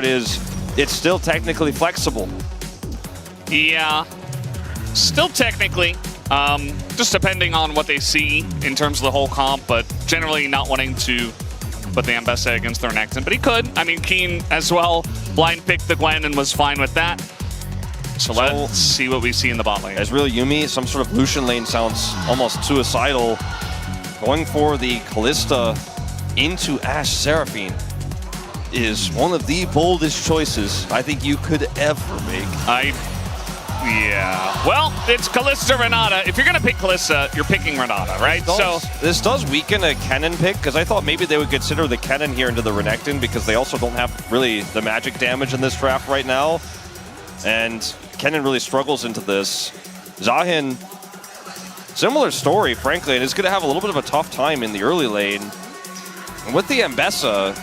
part is it's still technically flexible. Yeah, still technically. Just depending on what they see in terms of the whole comp, but generally not wanting to put the Ambessa against their Renekton. But he could. I mean, Keen as well blind picked the Gwen and was fine with that. So let's see what we see in the bot lane. As real Yuumi, some sort of Lucian lane sounds almost suicidal. Going for the Kalista into Ashe Seraphine is one of the boldest choices I think you could ever make. Yeah. Well, it's Kalista Renata. If you're going to pick Kalista, you're picking Renata, right? This does weaken a Kennen pick, because I thought maybe they would consider the Kennen here into the Renekton, because they also don't have really the magic damage in this draft right now. And Kennen really struggles into this. Zahin, similar story, frankly, and is going to have a little bit of a tough time in the early lane. And with the Ambessa,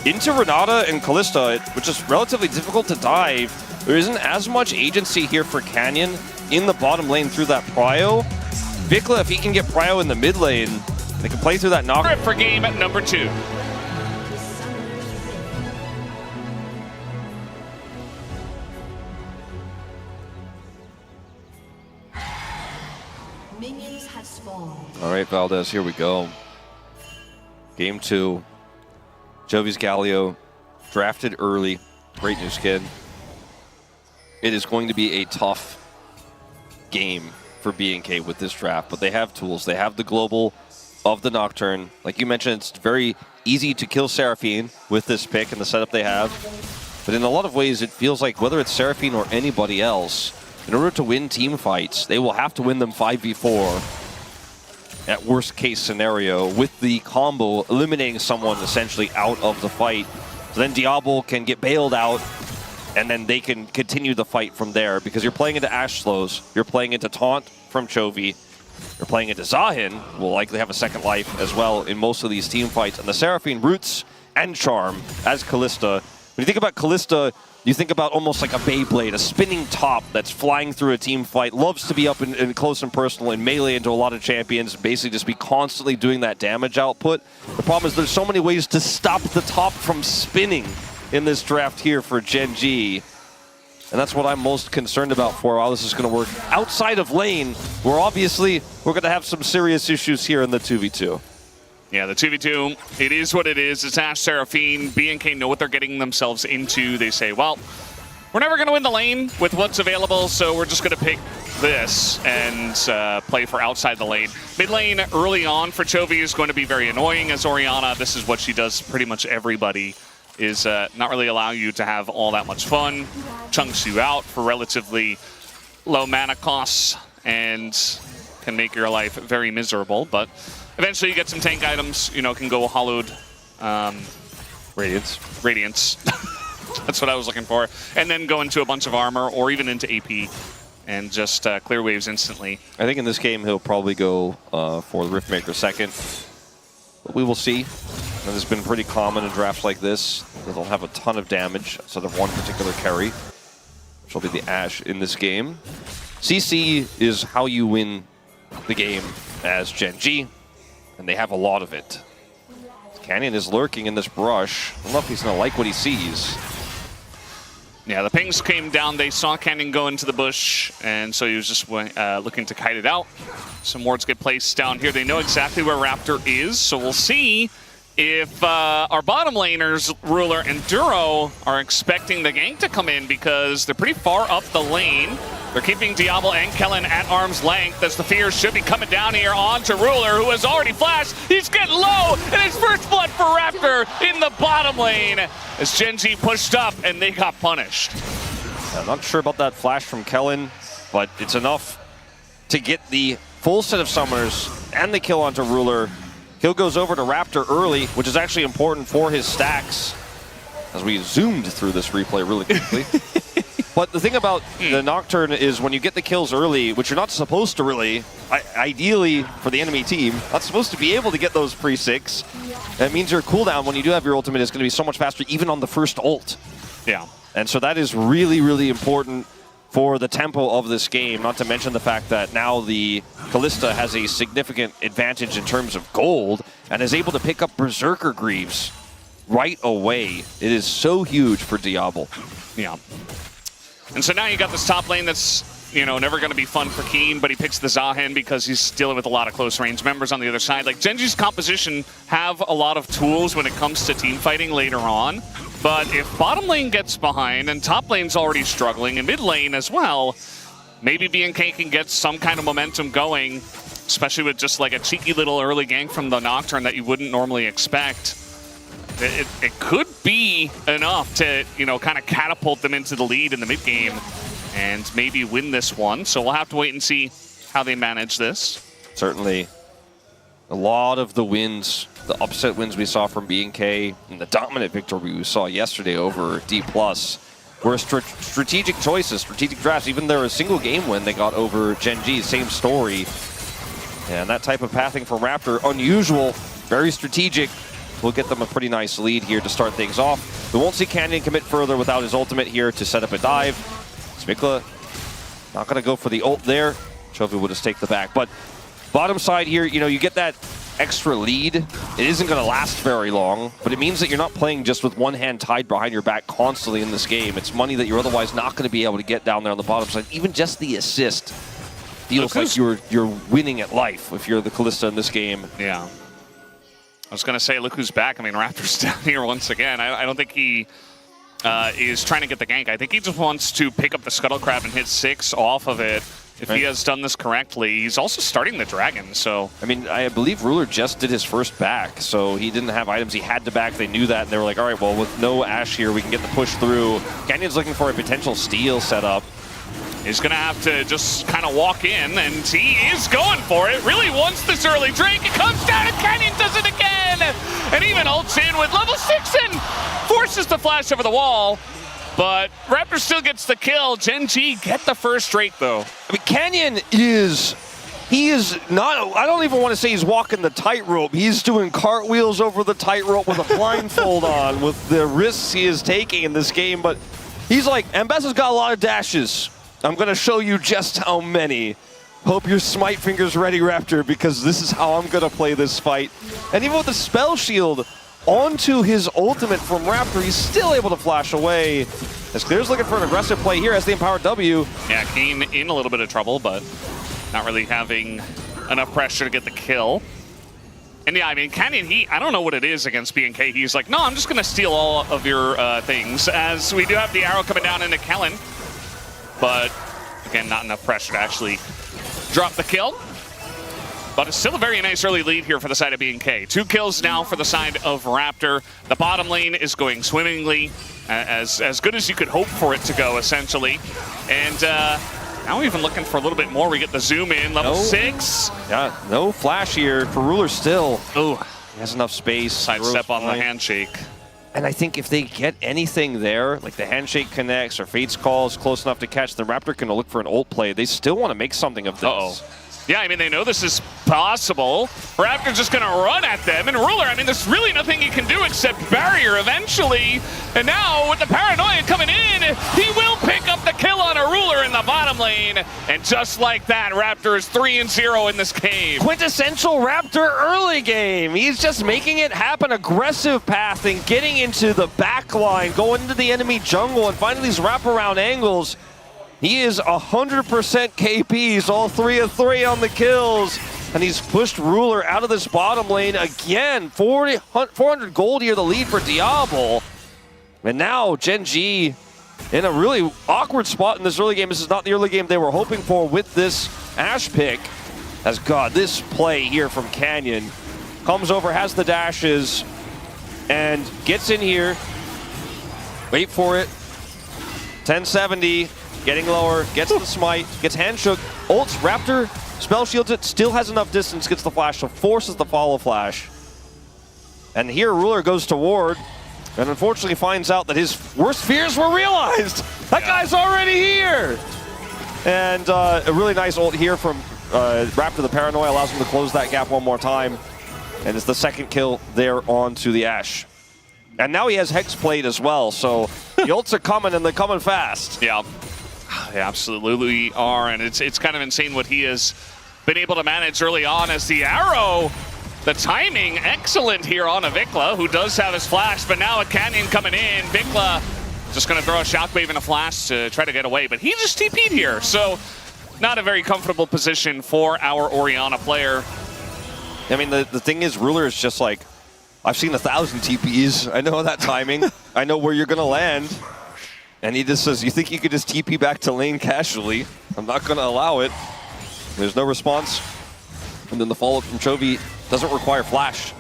into Renata and Kalista, which is relatively difficult to dive, there isn't as much agency here for Canyon in the bottom lane through that Prio. Vikla, if he can get Prio in the mid lane, they can play through that knock. For game at number 2. All right, Valdez, here we go. Game 2. Jovi's Galio, drafted early. Great new skin. It is going to be a tough game for BNK with this draft, but they have tools. They have the global of the Nocturne. Like you mentioned, it's very easy to kill Seraphine with this pick and the setup they have. But in a lot of ways, it feels like whether it's Seraphine or anybody else, in order to win team fights, they will have to win them 5v4 at worst case scenario, with the combo eliminating someone essentially out of the fight. So then Diablo can get bailed out, and then they can continue the fight from there, because you're playing into Ashe slows, you're playing into Taunt from Chovy, you're playing into Zahin, who will likely have a second life as well in most of these team fights, and the Seraphine roots and charm as Kalista. When you think about Kalista, you think about almost like a Beyblade, a spinning top that's flying through a team fight, loves to be up in close and personal and melee into a lot of champions, basically just be constantly doing that damage output. The problem is there's so many ways to stop the top from spinning in this draft here for Gen G. And that's what I'm most concerned about for how this is going to work outside of lane, where obviously we're going to have some serious issues here in the 2v2. Yeah, the 2v2, it is what it is. It's Ashe Seraphine. BNK know what they're getting themselves into. They say, well, we're never going to win the lane with what's available, so we're just going to pick this and play for outside the lane. Mid lane early on for Chovy is going to be very annoying as Orianna. This is what she does pretty much everybody, is not really allow you to have all that much fun, chunks you out for relatively low mana costs, and can make your life very miserable. But eventually you get some tank items, you know, can go hollowed. Radiance. That's what I was looking for. And then go into a bunch of armor or even into AP and just clear waves instantly. I think in this game he'll probably go for the Riftmaker second. But we will see. And this has been pretty common in drafts like this. They don't have a ton of damage instead of one particular carry, which will be the Ashe in this game. CC is how you win the game as Gen G, and they have a lot of it. Canyon is lurking in this brush. I don't know if he's going to like what he sees. Yeah, the pings came down. They saw Canyon go into the bush, and so he was just looking to kite it out. Some wards get placed down here. They know exactly where Raptor is, so we'll see if our bottom laners, Ruler and Duro, are expecting the gank to come in, because they're pretty far up the lane. They're keeping Diablo and Kellen at arm's length, as the fears should be coming down here onto Ruler, who has already flashed. He's getting low, and it's first blood for Raptor in the bottom lane as Gen G pushed up and they got punished. I'm not sure about that flash from Kellen, but it's enough to get the full set of summoners and the kill onto Ruler. Kill goes over to Raptor early, which is actually important for his stacks, as we zoomed through this replay really quickly. But the thing about the Nocturne is when you get the kills early, which you're not supposed to really, ideally for the enemy team, not supposed to be able to get those pre-6. That means your cooldown when you do have your ultimate is going to be so much faster, even on the first ult. Yeah. And so that is really, really important for the tempo of this game, not to mention the fact that now the Kalista has a significant advantage in terms of gold and is able to pick up Berserker Greaves right away. It is so huge for Diablo. Yeah. And so now you got this top lane that's, you know, never going to be fun for Keen, but he picks the Zahen because he's dealing with a lot of close range members on the other side. Like, Genji's composition have a lot of tools when it comes to team fighting later on, but if bottom lane gets behind and top lane's already struggling and mid lane as well, maybe BNK can get some kind of momentum going, especially with just like a cheeky little early gank from the Nocturne that you wouldn't normally expect. It could be enough to, you know, kind of catapult them into the lead in the mid game and maybe win this one. So we'll have to wait and see how they manage this. Certainly, a lot of the wins, the upset wins we saw from BNK and the dominant victory we saw yesterday over D+, were strategic choices, strategic drafts. Even there was a single game win they got over Genji, same story. And that type of pathing from Raptor, unusual, very strategic. Will get them a pretty nice lead here to start things off. We won't see Canyon commit further without his ultimate here to set up a dive. Smikla not going to go for the ult there. Chovy will just take the back. But bottom side here, you know, you get that extra lead. It isn't going to last very long, but it means that you're not playing just with one hand tied behind your back constantly in this game. It's money that you're otherwise not going to be able to get down there on the bottom side. Even just the assist feels like you're winning at life if you're the Kalista in this game. Yeah. I was going to say, look who's back. I mean, Raptor's down here once again. I don't think he is trying to get the gank. I think he just wants to pick up the Scuttle Crab and hit 6 off of it. If he has done this correctly, he's also starting the Dragon, so... I mean, I believe Ruler just did his first back, so he didn't have items. He had to back. They knew that, and they were like, all right, well, with no Ashe here, we can get the push through. Canyon's looking for a potential steal setup. He's going to have to just kind of walk in, and he is going for it. Really wants this early drink. It comes down, and Canyon does it again. And even ults in with level 6 and forces the flash over the wall. But Raptor still gets the kill. Genji get the first straight, though. I mean, Canyon is... He is not... I don't even want to say he's walking the tightrope. He's doing cartwheels over the tightrope with a blindfold on with the risks he is taking in this game. But he's like, Ambessa's got a lot of dashes. I'm going to show you just how many. Hope your smite finger's ready, Raptor, because this is how I'm going to play this fight. And even with the spell shield onto his ultimate from Raptor, he's still able to flash away. As Clear's looking for an aggressive play here as the empowered W. Yeah, Keen in a little bit of trouble, but not really having enough pressure to get the kill. And yeah, I mean, Canyon, I don't know what it is against BNK. He's like, no, I'm just going to steal all of your things, as we do have the arrow coming down into Kellen. But, again, not enough pressure to actually drop the kill. But it's still a very nice early lead here for the side of BNK. 2 kills now for the side of Raptor. The bottom lane is going swimmingly, as good as you could hope for it to go, essentially. And now we're even looking for a little bit more. We get the zoom in, level 6. Yeah, no flash here for Ruler still. Oh, he has enough space. Sidestep on the handshake. And I think if they get anything there, like the handshake connects or Fate's Call is close enough to catch, the Raptor can look for an ult play. They still want to make something of this. Yeah, I mean, they know this is possible. Raptor's just going to run at them. And Ruler, I mean, there's really nothing he can do except barrier eventually. And now, with the paranoia coming in, he will pick up the kill on a Ruler in the bottom lane. And just like that, Raptor is 3-0 in this game. Quintessential Raptor early game. He's just making it happen. Aggressive pathing, getting into the back line, going into the enemy jungle, and finding these wraparound angles. He is 100% KPs, all 3 of 3 on the kills. And he's pushed Ruler out of this bottom lane again. 400 gold here, the lead for Diablo. And now Genji in a really awkward spot in this early game. This is not the early game they were hoping for with this Ashe pick. As God, this play here from Canyon. Comes over, has the dashes, and gets in here. Wait for it. 1070. Getting lower, gets the smite, gets hand shook, ults, Raptor, spell shields it, still has enough distance, gets the flash, so forces the follow flash. And here Ruler goes to ward, and unfortunately finds out that his worst fears were realized. That guy's already here! And a really nice ult here from Raptor the Paranoia, allows him to close that gap one more time. And it's the second kill there onto the Ashe. And now he has Hexblade as well, so the ults are coming, and they're coming fast. Yeah. They absolutely are, and it's kind of insane what he has been able to manage early on as the arrow The timing, excellent here on a Vikla, who does have his flash, but now a Canyon coming in. Vikla just going to throw a shockwave and a flash to try to get away, but he just TP'd here, so not a very comfortable position for our Orianna player. I mean, the thing is, Ruler is just like, I've seen 1,000 TPs. I know that timing. I know where you're going to land. And he just says, you think you could just TP back to lane casually? I'm not going to allow it. There's no response. And then the follow-up from Chovy doesn't require flash.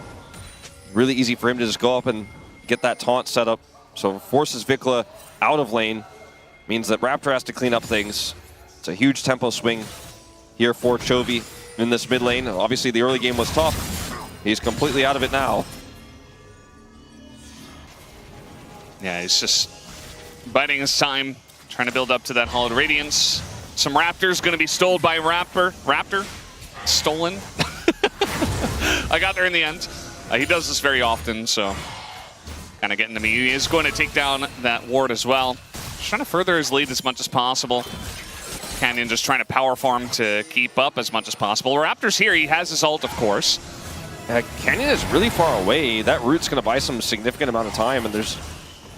Really easy for him to just go up and get that taunt set up. So forces Vikla out of lane. Means that Raptor has to clean up things. It's a huge tempo swing here for Chovy in this mid lane. Obviously, the early game was tough. He's completely out of it now. Yeah, he's just biding his time, trying to build up to that Hallowed Radiance. Some Raptors going to be stolen by Raptor. Stolen. I got there in the end. He does this very often, so kind of getting to me. He is going to take down that ward as well. Just trying to further his lead as much as possible. Canyon just trying to power farm to keep up as much as possible. Raptor's here. He has his ult, of course. Canyon is really far away. That root's going to buy some significant amount of time, and there's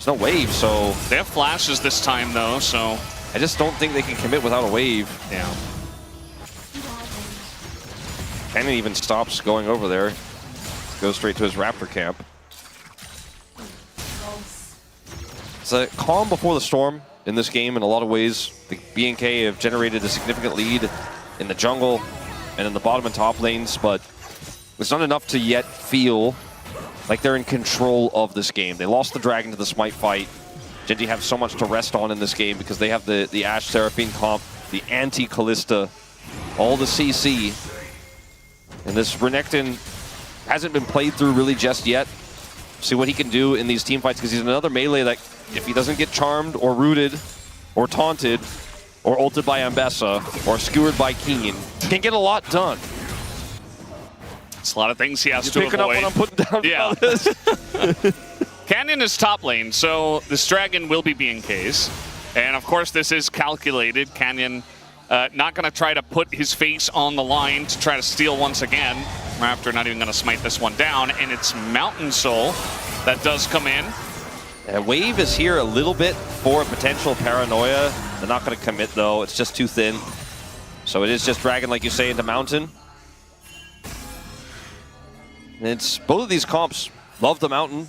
no wave, so... They have flashes this time, though, so... I just don't think they can commit without a wave. Yeah. Canyon even stops going over there. Goes straight to his Raptor camp. It's a calm before the storm in this game in a lot of ways. The BNK have generated a significant lead in the jungle and in the bottom and top lanes, but it's not enough to yet feel like they're in control of this game. They lost the Dragon to the Smite fight. Gen.G have so much to rest on in this game because they have the Ashe Seraphine comp, the anti-Kalista, all the CC. And this Renekton hasn't been played through really just yet. See what he can do in these team fights, because he's another melee that if he doesn't get charmed or rooted or taunted or ulted by Ambessa or skewered by Keen, can get a lot done. It's a lot of things he has to avoid. Picking up what I'm putting down. Yeah. Canyon is top lane, so this Dragon will be BNK's. And of course, this is calculated. Canyon not going to try to put his face on the line to try to steal once again. Raptor not even going to smite this one down, and it's Mountain Soul that does come in. And Wave is here a little bit for a potential paranoia. They're not going to commit, though. It's just too thin. So it is just Dragon, like you say, into Mountain. And it's both of these comps love the Mountain.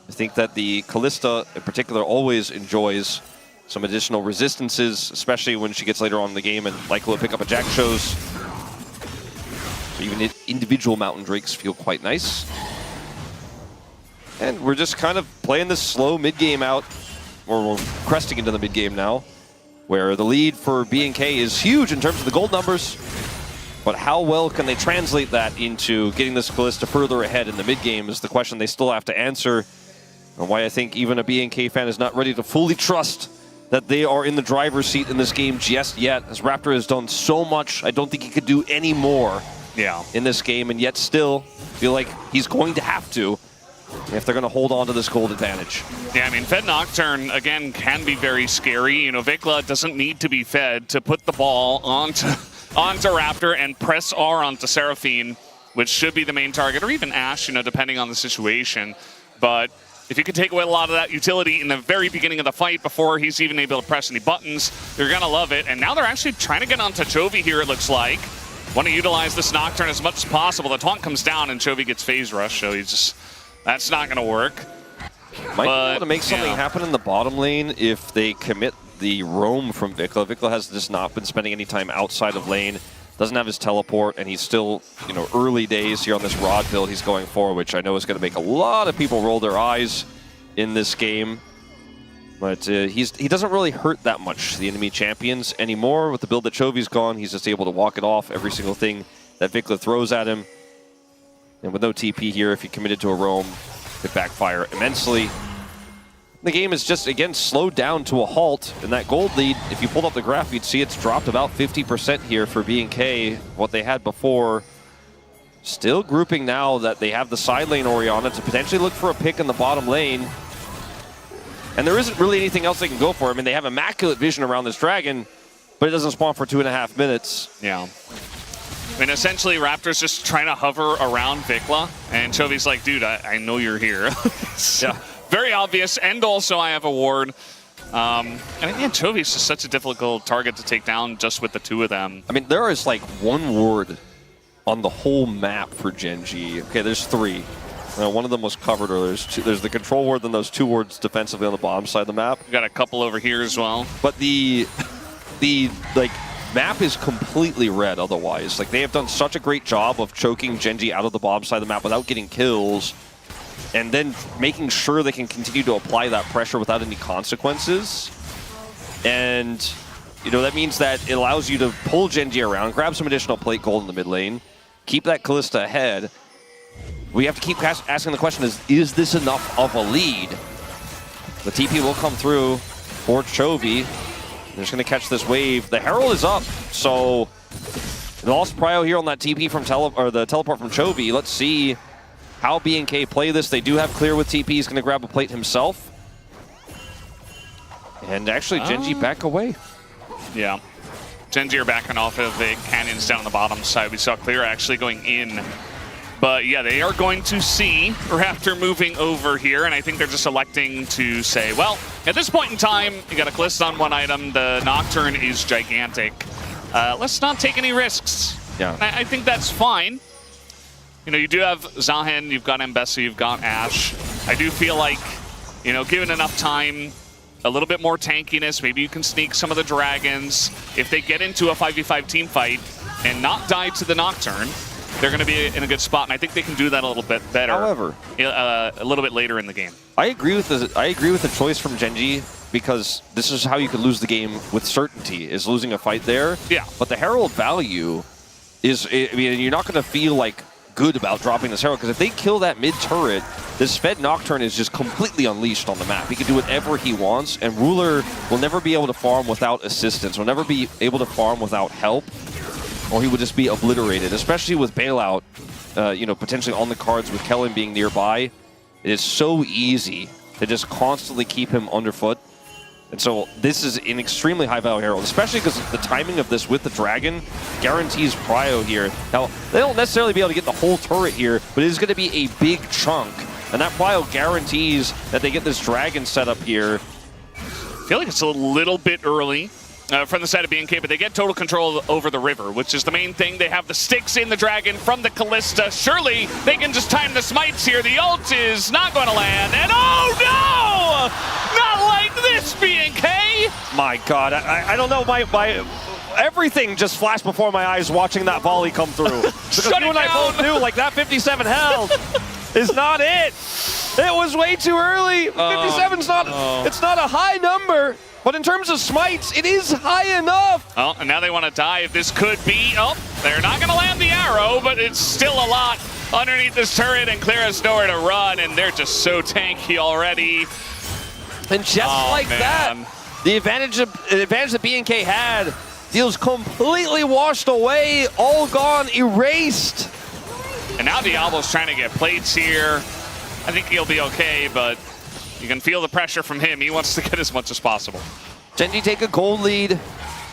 I think that the Kalista, in particular, always enjoys some additional resistances, especially when she gets later on in the game and likely to pick up a Jack shows. So even individual Mountain Drakes feel quite nice. And we're just kind of playing this slow mid-game out, or we're cresting into the mid-game now, where the lead for BNK is huge in terms of the gold numbers. But how well can they translate that into getting this Kalista further ahead in the mid-game is the question they still have to answer. And why I think even a BNK fan is not ready to fully trust that they are in the driver's seat in this game just yet, as Raptor has done so much. I don't think he could do any more in this game, and yet still feel like he's going to have to if they're going to hold on to this gold advantage. Yeah, I mean, Fed Nocturne, again, can be very scary. You know, Vikla doesn't need to be fed to put the ball onto Raptor and press R onto Seraphine, which should be the main target, or even Ashe, you know, depending on the situation. But if you could take away a lot of that utility in the very beginning of the fight before he's even able to press any buttons, you're going to love it. And now they're actually trying to get onto Chovy here, it looks like. Want to utilize this Nocturne as much as possible. The taunt comes down and Chovy gets phase rush, so he's just... That's not going to work. Might be able to make something happen in the bottom lane if they commit the roam from Vikla. Vikla has just not been spending any time outside of lane. Doesn't have his teleport, and he's still, you know, early days here on this Rod build he's going for, which I know is going to make a lot of people roll their eyes in this game. But he doesn't really hurt that much the enemy champions anymore. With the build that Chovy's gone, he's just able to walk it off every single thing that Vikla throws at him. And with no TP here, if he committed to a roam, it could backfire immensely. The game is just, again, slowed down to a halt. And that gold lead, if you pulled up the graph, you'd see it's dropped about 50% here for BNK, what they had before. Still grouping now that they have the side lane Orianna to potentially look for a pick in the bottom lane. And there isn't really anything else they can go for. I mean, they have immaculate vision around this dragon, but it doesn't spawn for 2.5 minutes. Yeah. I mean, essentially, Raptor's just trying to hover around Vikla, and Chovy's like, dude, I know you're here. Yeah. Very obvious, and also I have a ward. And again, Chovy's just such a difficult target to take down just with the two of them. I mean, there is like one ward on the whole map for Gen G. Okay, there's three. One of them was covered earlier. There's the control ward, then those two wards defensively on the bottom side of the map. We got a couple over here as well. But the like map is completely red otherwise. Like, they have done such a great job of choking Gen G out of the bottom side of the map without getting kills, and then making sure they can continue to apply that pressure without any consequences. And, you know, that means that it allows you to pull Gen G around, grab some additional plate gold in the mid lane, keep that Kalista ahead. We have to keep asking the question, is this enough of a lead? The TP will come through for Chovy. They're just going to catch this wave. The Herald is up, so they lost Prio here on that TP from the teleport from Chovy. Let's see how BNK play this. They do have clear with TP. He's going to grab a plate himself. And actually, Gen G back away. Yeah. Gen G are backing off of the canyons down on the bottom side. We saw clear actually going in. But yeah, they are going to see Raptor moving over here, and I think they're just electing to say, well, at this point in time, you got a Kalista on one item, the Nocturne is gigantic. Let's not take any risks. Yeah. I think that's fine. You know, you do have Zahen, you've got Mbessa, you've got Ashe. I do feel like, you know, given enough time, a little bit more tankiness, maybe you can sneak some of the dragons. If they get into a 5v5 team fight and not die to the Nocturne, they're going to be in a good spot, and I think they can do that a little bit better. However, a little bit later in the game. I agree with the choice from Gen G, because this is how you could lose the game with certainty, is losing a fight there. Yeah. But the Herald value is, I mean, you're not going to feel like good about dropping this Herald, because if they kill that mid turret, this Fed Nocturne is just completely unleashed on the map. He can do whatever he wants, and Ruler will never be able to farm without assistance, will never be able to farm without help, or he would just be obliterated, especially with Bailout, you know, potentially on the cards with Kellen being nearby. It is so easy to just constantly keep him underfoot. And so this is an extremely high value Herald, especially because the timing of this with the Dragon guarantees Prio here. Now, they don't necessarily be able to get the whole turret here, but it is going to be a big chunk. And that Prio guarantees that they get this Dragon set up here. I feel like it's a little bit early from the side of BNK, but they get total control over the river, which is the main thing. They have the sticks in the Dragon from the Kalista. Surely they can just time the smites here. The ult is not going to land, and oh no! Not like this, BNK! My God, I don't know, my everything just flashed before my eyes watching that volley come through. Because you and I both knew, like, that 57 health is not it. It was way too early. 57's not, it's not a high number. But in terms of smites, it is high enough. Oh, and now they want to dive. This could be, oh, they're not going to land the arrow, but it's still a lot underneath this turret, and Clear has nowhere to run, and they're just so tanky already. And just like that, the advantage that BNK had feels completely washed away, all gone, erased. And now Diablo's trying to get plates here. I think he'll be okay, but you can feel the pressure from him. He wants to get as much as possible. Gen G take a gold lead.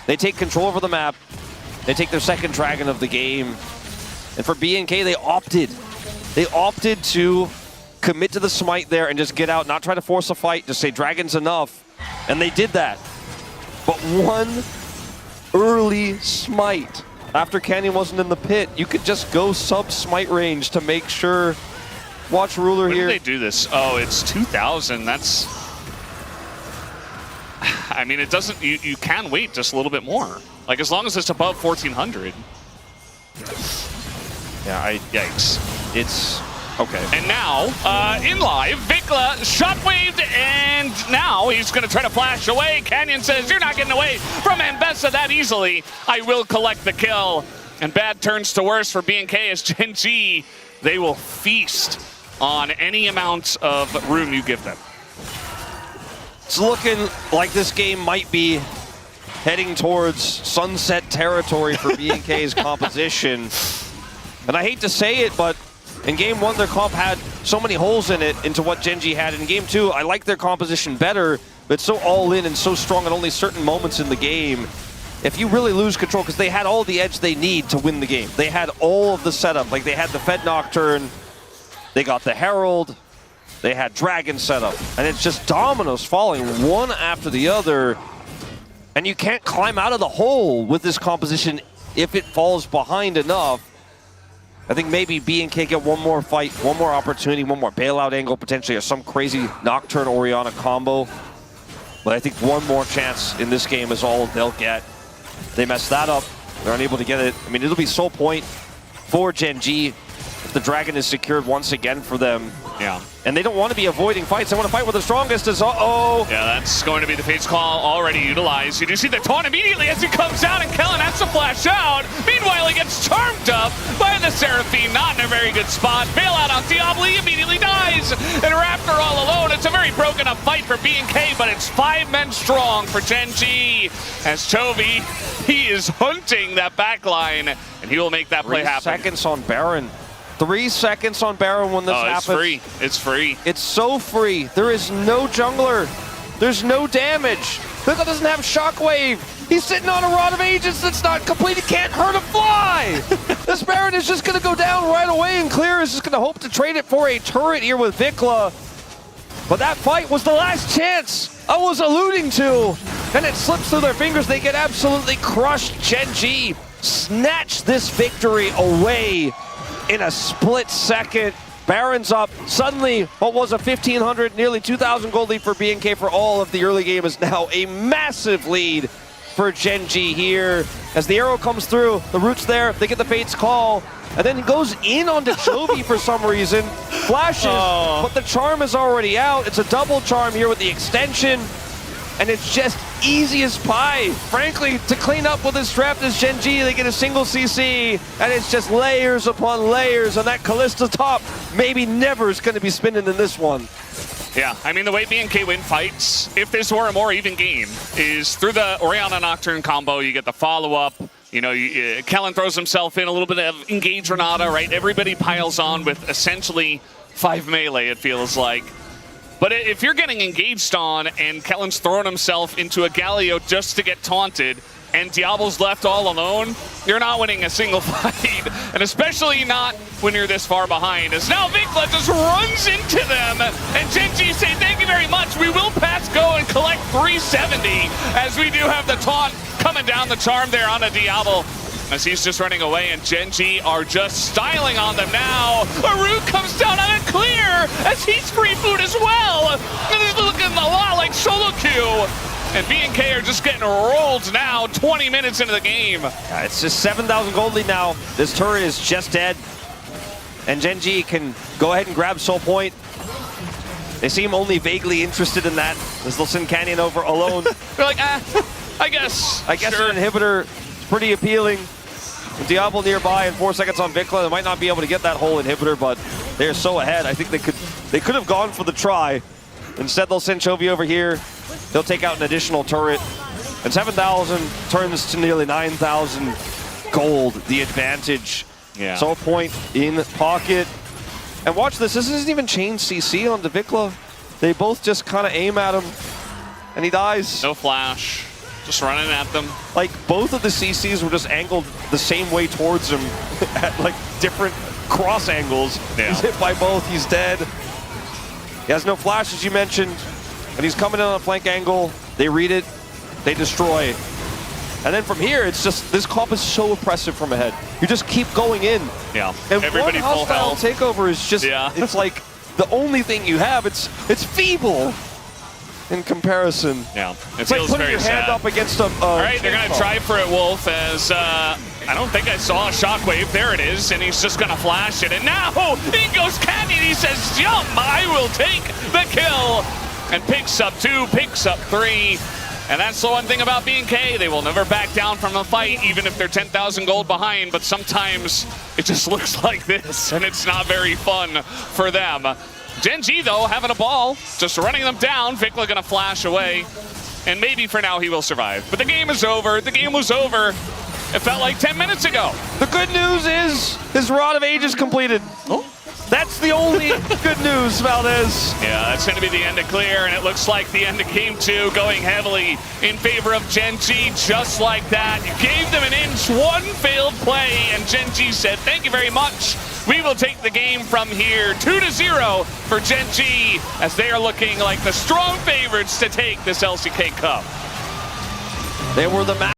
They take control over the map. They take their second Dragon of the game. And for BNK, they opted. They opted to commit to the smite there and just get out, not try to force a fight, just say Dragon's enough. And they did that. But one early smite after Canyon wasn't in the pit, you could just go sub-smite range to make sure. Watch Ruler here. When did they do this? Oh, it's 2,000. That's... I mean, it doesn't... You can wait just a little bit more. Like, as long as it's above 1,400. Yeah, yikes. It's... Okay. And now, in live, Vikla shockwaved, and now he's going to try to flash away. Canyon says, you're not getting away from Mbessa that easily. I will collect the kill. And bad turns to worse for BNK as Gen G. They will feast on any amount of room you give them. It's looking like this game might be heading towards sunset territory for BNK's composition. And I hate to say it, but in Game 1, their comp had so many holes in it into what Gen G had. In Game 2, I like their composition better, but it's so all in and so strong at only certain moments in the game. if you really lose control, because they had all the edge they need to win the game. They had all of the setup. Like, they had the Fed Nocturne, they got the Herald, they had Dragon setup, and it's just dominoes falling one after the other. And you can't climb out of the hole with this composition if it falls behind enough. I think maybe BNK get one more fight, one more opportunity, one more bailout angle potentially, or some crazy Nocturne Orianna combo. But I think one more chance in this game is all they'll get. They mess that up, they're unable to get it. I mean, it'll be sole point for GenG if the Dragon is secured once again for them. Yeah. And they don't want to be avoiding fights. They want to fight with the strongest. Uh-oh. Yeah, that's going to be the Fate's Call already utilized. You do see the taunt immediately as he comes out, and Kellen has to flash out. Meanwhile, he gets charmed up by the Seraphine. Not in a very good spot. Bailout on Diablo, he immediately dies. And Raptor all alone. It's a very broken up fight for BNK, but it's 5 men strong for GenG. As Chovy, he is hunting that backline, and he will make that play happen. 3 seconds on Baron. 3 seconds on Baron when this happens. It's free. It's free. It's so free. There is no jungler. There's no damage. Pickle doesn't have Shockwave. He's sitting on a Rod of Ages that's not complete. He can't hurt a fly. This Baron is just going to go down right away, and Clear is just going to hope to trade it for a turret here with Vikla. But that fight was the last chance I was alluding to. And it slips through their fingers. They get absolutely crushed. GenG snatch this victory away in a split second. Baron's up. Suddenly, what was a 1,500, nearly 2,000 gold lead for BNK for all of the early game is now a massive lead for GenG here. As the arrow comes through, the root's there, they get the Fate's Call, and then it goes in onto Chovy for some reason. Flashes, but the charm is already out. It's a double charm here with the extension, and it's just easy as pie. Frankly, to clean up with this draft is GenG. They get a single CC, and it's just layers upon layers, and that Kalista top maybe never is going to be spinning in this one. Yeah, I mean, the way BNK win fights, if this were a more even game, is through the Orianna Nocturne combo, you get the follow-up. You know, Kellen throws himself in, a little bit of engage Renata, right? Everybody piles on with essentially 5 melee, it feels like. But if you're getting engaged on and Kellen's throwing himself into a Galio just to get taunted and Diablo's left all alone, you're not winning a single fight. And especially not when you're this far behind. As now Vikla just runs into them and GenG say thank you very much. We will pass go and collect 370 as we do have the taunt coming down the charm there on a Diablo. As he's just running away, and GenG are just styling on them now. A root comes down on a Clear as he's free food as well. And he's looking a lot like solo queue. And BNK are just getting rolled now, 20 minutes into the game. It's just 7,000 gold lead now. This turret is just dead. And GenG can go ahead and grab Soul Point. They seem only vaguely interested in that, as they'll send Canyon over alone. They're like, I guess. I guess sure. an inhibitor is pretty appealing. Diablo nearby and 4 seconds on Vikla. They might not be able to get that whole inhibitor, but they're so ahead. I think they could have gone for the try. Instead, they'll send Chovy over here. They'll take out an additional turret. And 7,000 turns to nearly 9,000 gold, the advantage. Yeah. So a point in pocket. And watch this. This isn't even chain CC onto Vikla. They both just kind of aim at him, and he dies. No flash. Just running at them. Like, both of the CCs were just angled the same way towards him at, like, different cross angles. Yeah. He's hit by both. He's dead. He has no flash, as you mentioned, and he's coming in on a flank angle. They read it. They destroy. And then from here, it's just, this comp is so oppressive from ahead. You just keep going in. Yeah. And everybody one full hostile health. takeover is just, Yeah. it's like the only thing you have. It's feeble in comparison. Yeah, it It's like feels putting very your hand sad. up against a All right, they're going to chainsaw. try for it, Wolf, as I don't think I saw a shockwave. There it is, and he's just going to flash it. And now he goes Canyon. He says, jump, I will take the kill. And picks up 2, picks up 3. And that's the one thing about BNK. They will never back down from a fight, even if they're 10,000 gold behind. But sometimes it just looks like this, and it's not very fun for them. GenG, though, having a ball, just running them down. Vikla going to flash away. And maybe for now he will survive. But the game is over. The game was over. It felt like 10 minutes ago. The good news is his Rod of Ages completed. Oh. That's the only good news, Valdez. Yeah, that's going to be the end of Clear, and it looks like the end of Game 2 going heavily in favor of Gen G, just like that. You gave them an inch, one failed play, and Gen G said, thank you very much. We will take the game from here. 2-0 for Gen G, as they are looking like the strong favorites to take this LCK Cup. They were the